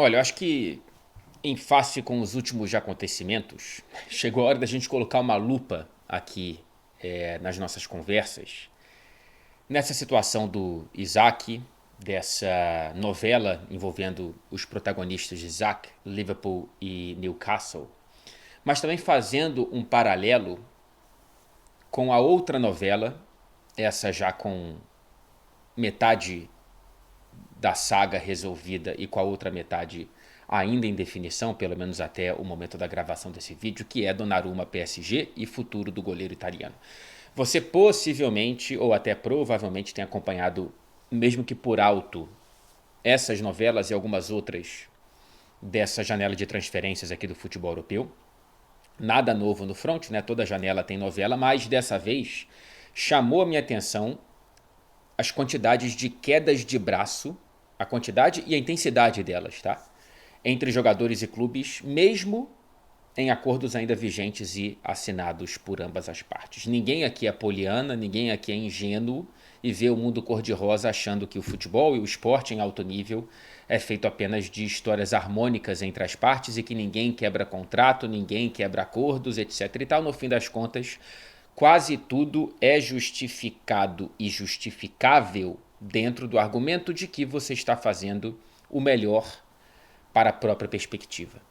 Olha, eu acho que em face com os últimos acontecimentos, chegou a hora da gente colocar uma lupa aqui nas nossas conversas, nessa situação do Isaac, dessa novela envolvendo os protagonistas de Isaac, Liverpool e Newcastle, mas também fazendo um paralelo com a outra novela, essa já com metade da saga resolvida e com a outra metade ainda em definição, pelo menos até o momento da gravação desse vídeo, que é Donnarumma PSG e futuro do goleiro italiano. Você possivelmente ou até provavelmente tem acompanhado, mesmo que por alto, essas novelas e algumas outras dessa janela de transferências aqui do futebol europeu. Nada novo no front, né? Toda janela tem novela, mas dessa vez chamou a minha atenção as quantidades de quedas de braço, a quantidade e a intensidade delas, tá? Entre jogadores e clubes, mesmo em acordos ainda vigentes e assinados por ambas as partes. Ninguém aqui é poliana, ninguém aqui é ingênuo e vê o mundo cor-de-rosa achando que o futebol e o esporte em alto nível é feito apenas de histórias harmônicas entre as partes e que ninguém quebra contrato, ninguém quebra acordos, etc. e tal. No fim das contas, quase tudo é justificado e justificável dentro do argumento de que você está fazendo o melhor para a própria perspectiva.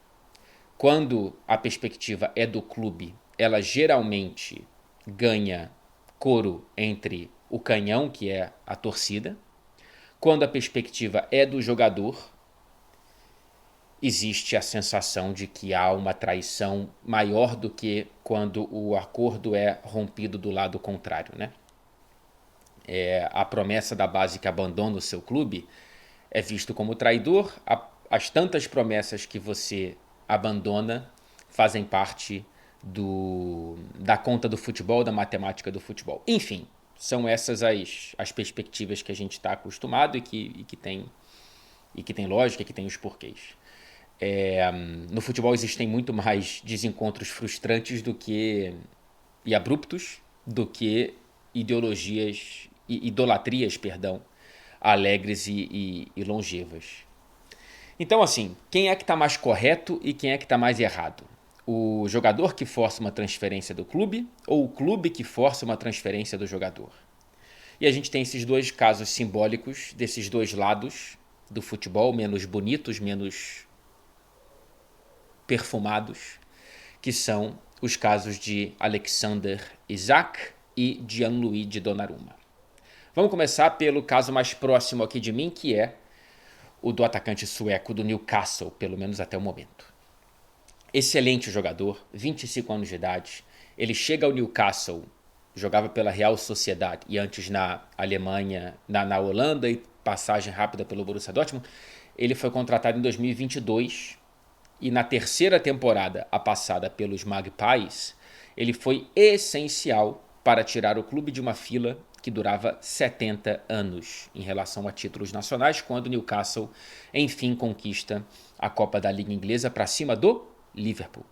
Quando a perspectiva é do clube, ela geralmente ganha coro entre o canhão, que é a torcida. Quando a perspectiva é do jogador, existe a sensação de que há uma traição maior do que quando o acordo é rompido do lado contrário, né? A promessa da base que abandona o seu clube é visto como traidor. As tantas promessas que você abandona fazem parte da conta do futebol, da matemática do futebol. Enfim, são essas as perspectivas que a gente está acostumado e que tem lógica, que tem os porquês. No futebol existem muito mais desencontros frustrantes e abruptos do que idolatrias, perdão, alegres e longevas. Então, assim, quem é que está mais correto e quem é que está mais errado? O jogador que força uma transferência do clube ou o clube que força uma transferência do jogador? E a gente tem esses dois casos simbólicos desses dois lados do futebol, menos bonitos, menos perfumados, que são os casos de Alexander Isak e Gianluigi Donnarumma. Vamos começar pelo caso mais próximo aqui de mim, que é o do atacante sueco do Newcastle, pelo menos até o momento. Excelente jogador, 25 anos de idade. Ele chega ao Newcastle, jogava pela Real Sociedade e antes na Alemanha, na Holanda e passagem rápida pelo Borussia Dortmund. Ele foi contratado em 2022 e na terceira temporada, a passada pelos Magpies, ele foi essencial para tirar o clube de uma fila que durava 70 anos em relação a títulos nacionais, quando o Newcastle enfim conquista a Copa da Liga Inglesa para cima do Liverpool.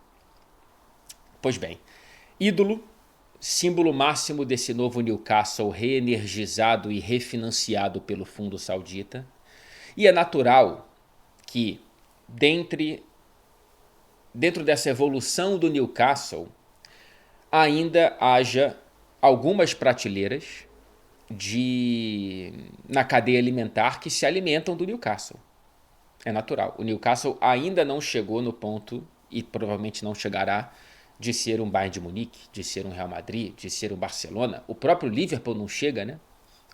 Pois bem, ídolo, símbolo máximo desse novo Newcastle reenergizado e refinanciado pelo fundo saudita. E é natural que, dentro dessa evolução do Newcastle, ainda haja algumas prateleiras na cadeia alimentar que se alimentam do Newcastle. É natural. O Newcastle ainda não chegou no ponto, e provavelmente não chegará, de ser um Bayern de Munique, de ser um Real Madrid, de ser um Barcelona. O próprio Liverpool não chega, né?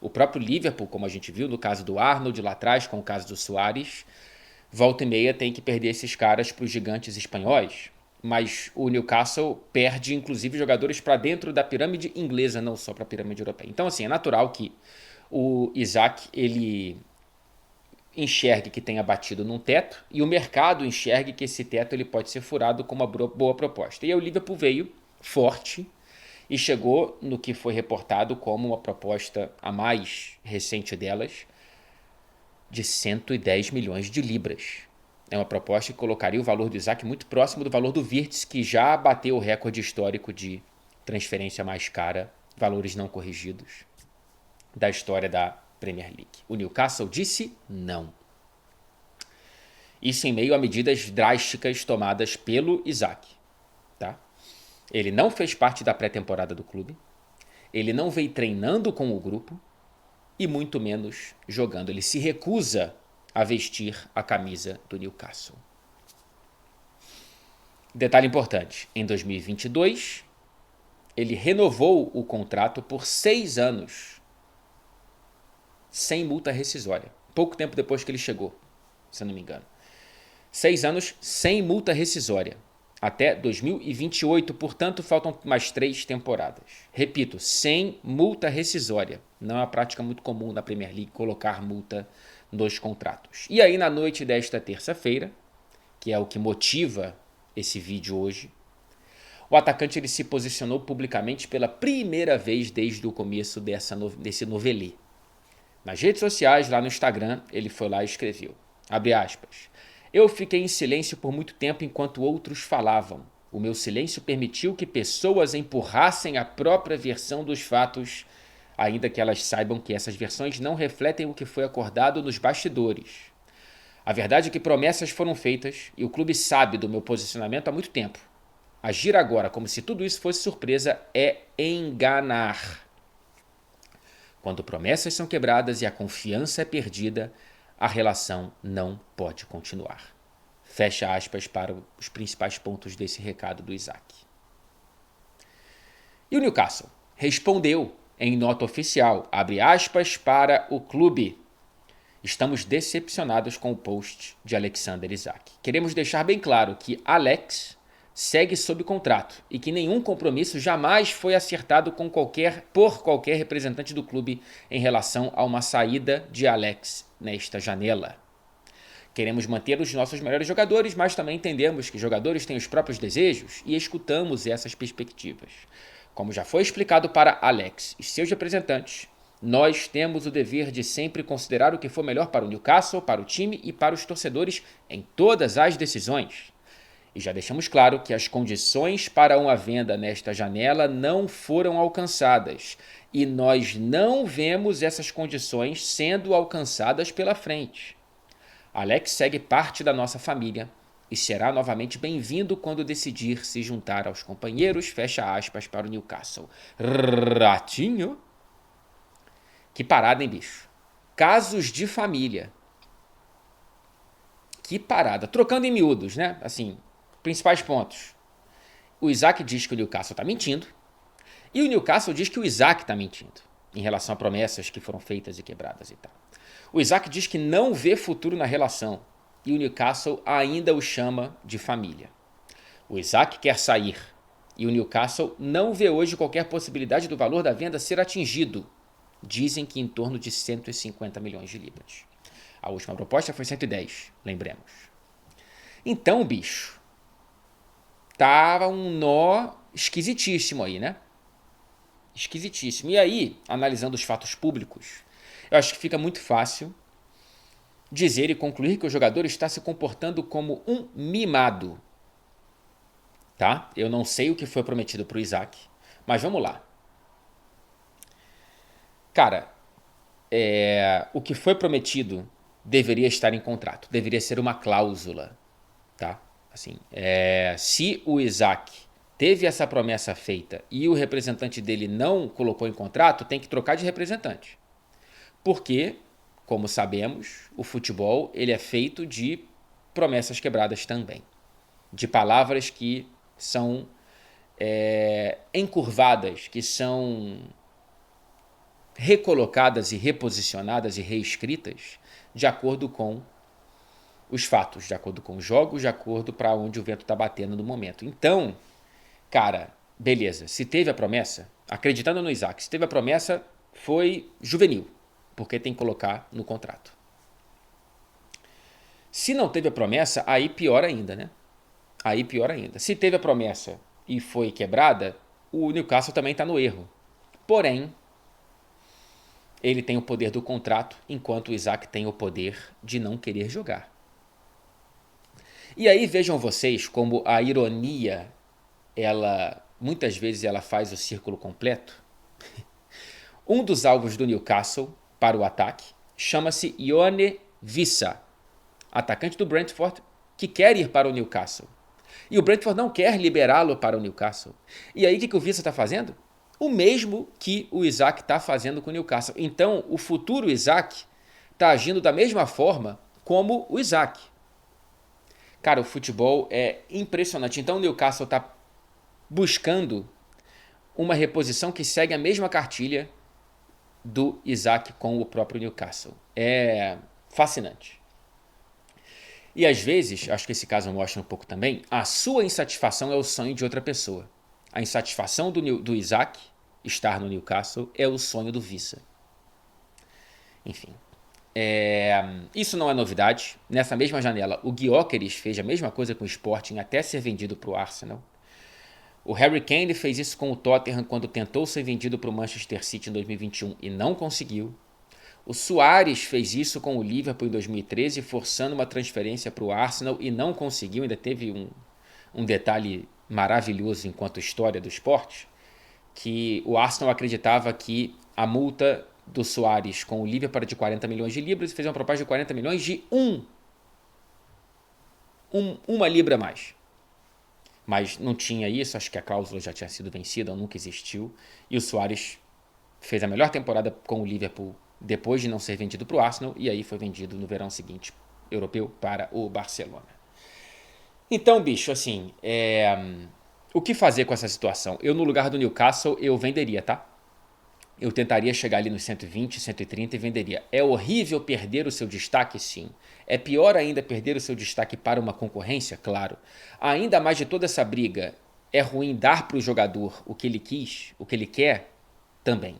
O próprio Liverpool, como a gente viu no caso do Arnold lá atrás, com o caso do Suárez, volta e meia tem que perder esses caras para os gigantes espanhóis. Mas o Newcastle perde, inclusive, jogadores para dentro da pirâmide inglesa, não só para a pirâmide europeia. Então, assim, é natural que o Isaac, ele enxergue que tenha batido num teto e o mercado enxergue que esse teto ele pode ser furado com uma boa proposta. E aí o Liverpool veio forte e chegou no que foi reportado como uma proposta a mais recente delas de 110 milhões de libras. É uma proposta que colocaria o valor do Isaac muito próximo do valor do Wirtz, que já bateu o recorde histórico de transferência mais cara, valores não corrigidos, da história da Premier League. O Newcastle disse não. Isso em meio a medidas drásticas tomadas pelo Isaac. Tá? Ele não fez parte da pré-temporada do clube, ele não veio treinando com o grupo e muito menos jogando. Ele se recusa a vestir a camisa do Newcastle. Detalhe importante, em 2022, ele renovou o contrato por 6 anos, sem multa rescisória. Pouco tempo depois que ele chegou, se eu não me engano. 6 anos sem multa rescisória. Até 2028, portanto, faltam mais 3 temporadas. Repito, sem multa rescisória. Não é uma prática muito comum na Premier League colocar multa nos contratos. E aí, na noite desta terça-feira, que é o que motiva esse vídeo hoje, o atacante ele se posicionou publicamente pela primeira vez desde o começo desse novelê. Nas redes sociais, lá no Instagram, ele foi lá e escreveu, abre aspas, eu fiquei em silêncio por muito tempo enquanto outros falavam. O meu silêncio permitiu que pessoas empurrassem a própria versão dos fatos, ainda que elas saibam que essas versões não refletem o que foi acordado nos bastidores. A verdade é que promessas foram feitas e o clube sabe do meu posicionamento há muito tempo. Agir agora como se tudo isso fosse surpresa é enganar. Quando promessas são quebradas e a confiança é perdida, a relação não pode continuar. Fecha aspas para os principais pontos desse recado do Isaac. E o Newcastle respondeu em nota oficial, abre aspas para o clube. Estamos decepcionados com o post de Alexander Isak. Queremos deixar bem claro que Alex segue sob contrato e que nenhum compromisso jamais foi acertado por qualquer representante do clube em relação a uma saída de Alex nesta janela. Queremos manter os nossos melhores jogadores, mas também entendemos que jogadores têm os próprios desejos e escutamos essas perspectivas. Como já foi explicado para Alex e seus representantes, nós temos o dever de sempre considerar o que for melhor para o Newcastle, para o time e para os torcedores em todas as decisões. E já deixamos claro que as condições para uma venda nesta janela não foram alcançadas e nós não vemos essas condições sendo alcançadas pela frente. Alex segue parte da nossa família e será novamente bem-vindo quando decidir se juntar aos companheiros, fecha aspas para o Newcastle. Ratinho? Que parada, hein, bicho? Casos de família. Que parada. Trocando em miúdos, né? Assim, principais pontos. O Isaac diz que o Newcastle está mentindo. E o Newcastle diz que o Isaac está mentindo. Em relação a promessas que foram feitas e quebradas e tal. O Isaac diz que não vê futuro na relação. E o Newcastle ainda o chama de família. O Isaac quer sair. E o Newcastle não vê hoje qualquer possibilidade do valor da venda ser atingido. Dizem que em torno de 150 milhões de libras. A última proposta foi 110, lembremos. Então, bicho, tava um nó esquisitíssimo aí, né? Esquisitíssimo. E aí, analisando os fatos públicos, eu acho que fica muito fácil dizer e concluir que o jogador está se comportando como um mimado. Tá? Eu não sei o que foi prometido para o Isaac, mas vamos lá. Cara, o que foi prometido deveria estar em contrato, deveria ser uma cláusula, tá? Assim, se o Isaac teve essa promessa feita e o representante dele não colocou em contrato, tem que trocar de representante. Porque, como sabemos, o futebol ele é feito de promessas quebradas também, de palavras que são encurvadas, que são recolocadas e reposicionadas e reescritas de acordo com os fatos, de acordo com os jogos, de acordo para onde o vento está batendo no momento. Então, cara, beleza, se teve a promessa, acreditando no Isaac, se teve a promessa, foi juvenil, porque tem que colocar no contrato. Se não teve a promessa, aí pior ainda, né? Aí pior ainda. Se teve a promessa e foi quebrada, o Newcastle também está no erro. Porém, ele tem o poder do contrato, enquanto o Isaac tem o poder de não querer jogar. E aí vejam vocês como a ironia, muitas vezes ela faz o círculo completo. Um dos alvos do Newcastle para o ataque chama-se Yone Wissa, atacante do Brentford, que quer ir para o Newcastle. E o Brentford não quer liberá-lo para o Newcastle. E aí o que o Wissa está fazendo? O mesmo que o Isaac está fazendo com o Newcastle. Então o futuro Isaac está agindo da mesma forma como o Isaac. Cara, o futebol é impressionante. Então o Newcastle está buscando uma reposição que segue a mesma cartilha do Isaac com o próprio Newcastle. É fascinante. E às vezes, acho que esse caso mostra um pouco também, a sua insatisfação é o sonho de outra pessoa. A insatisfação do Isaac estar no Newcastle é o sonho do Wissa. Enfim. Isso não é novidade. Nessa mesma janela, o Gyökeres fez a mesma coisa com o Sporting até ser vendido para o Arsenal. O Harry Kane fez isso com o Tottenham quando tentou ser vendido para o Manchester City em 2021 e não conseguiu. O Suárez fez isso com o Liverpool em 2013, forçando uma transferência para o Arsenal e não conseguiu. Ainda teve um detalhe maravilhoso enquanto história do esporte, que o Arsenal acreditava que a multa do Suárez com o Liverpool era de 40 milhões de libras e fez uma proposta de 40 milhões de uma libra a mais. Mas não tinha isso, acho que a cláusula já tinha sido vencida, ou nunca existiu. E o Suárez fez a melhor temporada com o Liverpool depois de não ser vendido para o Arsenal, e aí foi vendido no verão seguinte, europeu, para o Barcelona. Então, bicho, assim, o que fazer com essa situação? Eu, no lugar do Newcastle, eu venderia, tá? Eu tentaria chegar ali nos 120, 130 e venderia. É horrível perder o seu destaque? Sim. É pior ainda perder o seu destaque para uma concorrência? Claro. Ainda mais de toda essa briga, é ruim dar para o jogador o que ele quis, o que ele quer? Também.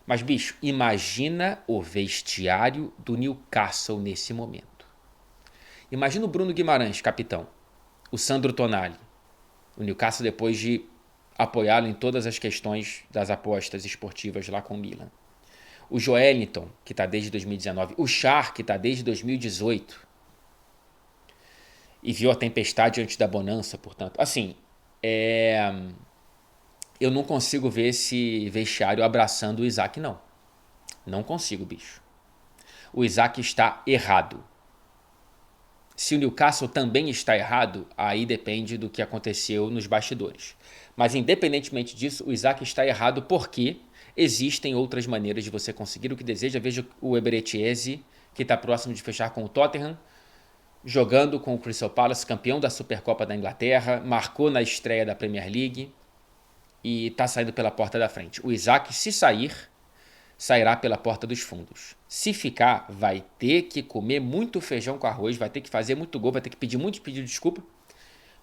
Mas, bicho, imagina o vestiário do Newcastle nesse momento. Imagina o Bruno Guimarães, capitão. O Sandro Tonali. O Newcastle depois de apoiá-lo em todas as questões das apostas esportivas lá com o Milan. O Joelinton, que está desde 2019. O Schär, que está desde 2018. E viu a tempestade antes da bonança, portanto. Assim, eu não consigo ver esse vestiário abraçando o Isaac, não. Não consigo, bicho. O Isaac está errado. Se o Newcastle também está errado, aí depende do que aconteceu nos bastidores. Mas independentemente disso, o Isaac está errado porque existem outras maneiras de você conseguir o que deseja. Veja o Eberechieze, que está próximo de fechar com o Tottenham, jogando com o Crystal Palace, campeão da Supercopa da Inglaterra, marcou na estreia da Premier League e está saindo pela porta da frente. O Isaac, se sair, sairá pela porta dos fundos. Se ficar, vai ter que comer muito feijão com arroz, vai ter que fazer muito gol, vai ter que pedir muito pedido de desculpa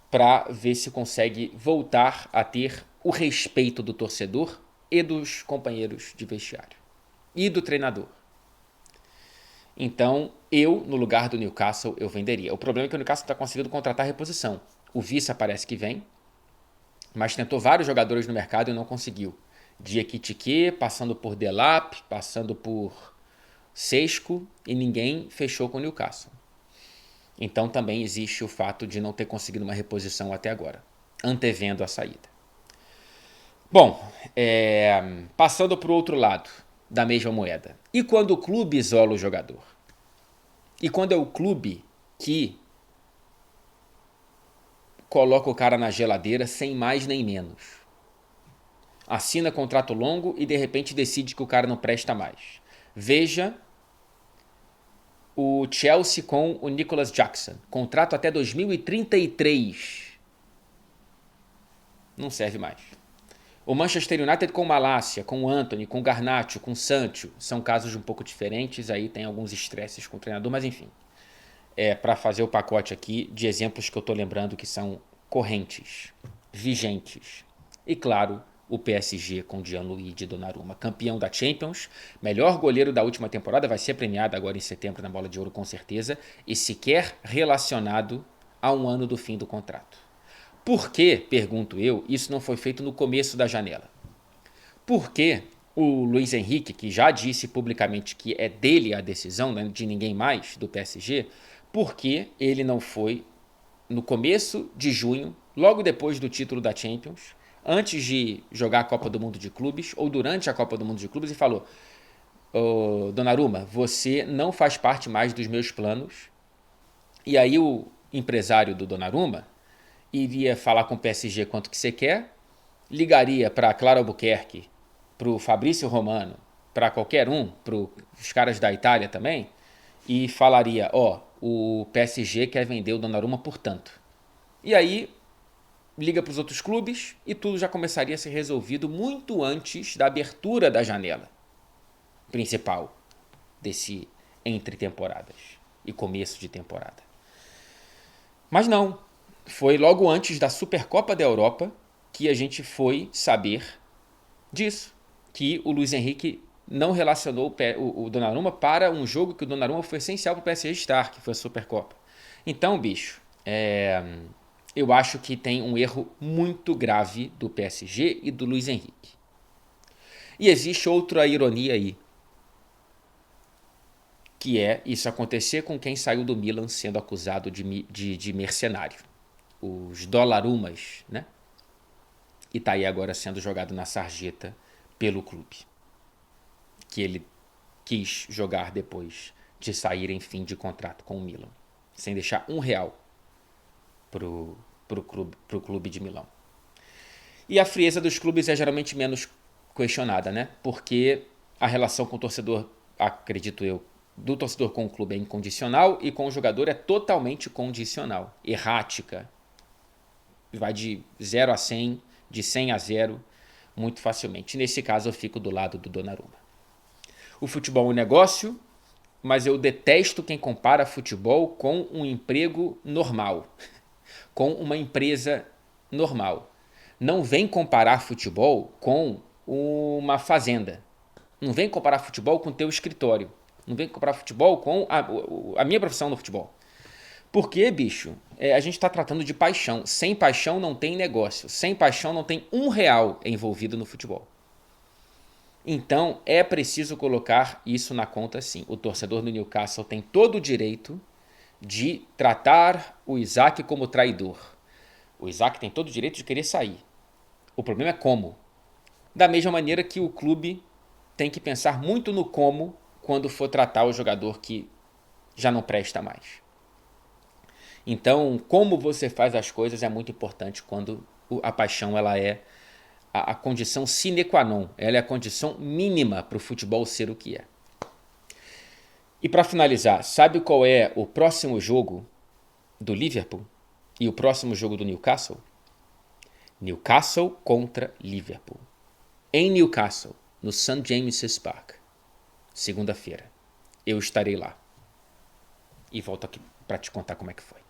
para ver se consegue voltar a ter o respeito do torcedor e dos companheiros de vestiário e do treinador. Então, eu, no lugar do Newcastle, eu venderia. O problema é que o Newcastle está conseguindo contratar reposição. O Wissa parece que vem, mas tentou vários jogadores no mercado e não conseguiu. Diakite, passando por Delap, passando por Sesco, e ninguém fechou com o Newcastle. Então também existe o fato de não ter conseguido uma reposição até agora, antevendo a saída. Bom, passando para o outro lado da mesma moeda. E quando o clube isola o jogador? E quando é o clube que coloca o cara na geladeira sem mais nem menos? Assina contrato longo e de repente decide que o cara não presta mais. Veja o Chelsea com o Nicholas Jackson. Contrato até 2033. Não serve mais. O Manchester United com o Malásia, com o Antony, com o Garnacho, com o Sancho. São casos um pouco diferentes. Aí tem alguns estresses com o treinador, mas enfim. É para fazer o pacote aqui de exemplos que eu estou lembrando que são correntes, vigentes. E claro, o PSG com Gianluigi Donnarumma, campeão da Champions, melhor goleiro da última temporada, vai ser premiado agora em setembro na Bola de Ouro com certeza, e sequer relacionado a um ano do fim do contrato. Por que, pergunto eu, isso não foi feito no começo da janela? Por que o Luiz Henrique, que já disse publicamente que é dele a decisão, né, de ninguém mais, do PSG, por que ele não foi no começo de junho, logo depois do título da Champions, antes de jogar a Copa do Mundo de Clubes, ou durante a Copa do Mundo de Clubes, e falou: Donnarumma, você não faz parte mais dos meus planos, E aí o empresário do Donnarumma iria falar com o PSG quanto que você quer, ligaria para Clara Albuquerque, para o Fabrício Romano, para qualquer um, para os caras da Itália também, e falaria, o PSG quer vender o Donnarumma por tanto. E aí liga para os outros clubes e tudo já começaria a ser resolvido muito antes da abertura da janela principal desse entre temporadas e começo de temporada. Mas não, foi logo antes da Supercopa da Europa que a gente foi saber disso, que o Luiz Henrique não relacionou o Donnarumma para um jogo que o Donnarumma foi essencial para o PSG estar, que foi a Supercopa. Então, bicho, eu acho que tem um erro muito grave do PSG e do Luiz Henrique. E existe outra ironia aí, que é isso acontecer com quem saiu do Milan sendo acusado de mercenário. Os Dollarumas, né? E tá aí agora sendo jogado na sarjeta pelo clube, que ele quis jogar depois de sair em fim de contrato com o Milan, sem deixar R$1 pro clube de Milão. E a frieza dos clubes é geralmente menos questionada, né? Porque a relação com o torcedor, acredito eu, do torcedor com o clube é incondicional e com o jogador é totalmente condicional, errática. Vai de 0 a 100, de 100 a 0, muito facilmente. Nesse caso, eu fico do lado do Donnarumma. O futebol é um negócio, mas eu detesto quem compara futebol com um emprego normal, com uma empresa normal. Não vem comparar futebol com uma fazenda. Não vem comparar futebol com o teu escritório. Não vem comparar futebol com a minha profissão no futebol. Porque, bicho, a gente está tratando de paixão. Sem paixão não tem negócio. Sem paixão não tem R$1 envolvido no futebol. Então, é preciso colocar isso na conta sim. O torcedor do Newcastle tem todo o direito de tratar o Isaac como traidor. O Isaac tem todo o direito de querer sair. O problema é como. Da mesma maneira que o clube tem que pensar muito no como quando for tratar o jogador que já não presta mais. Então, como você faz as coisas é muito importante quando a paixão ela é a condição sine qua non. Ela é a condição mínima para o futebol ser o que é. E para finalizar, sabe qual é o próximo jogo do Liverpool e o próximo jogo do Newcastle? Newcastle contra Liverpool. Em Newcastle, no St. James's Park. Segunda-feira. Eu estarei lá. E volto aqui para te contar como é que foi.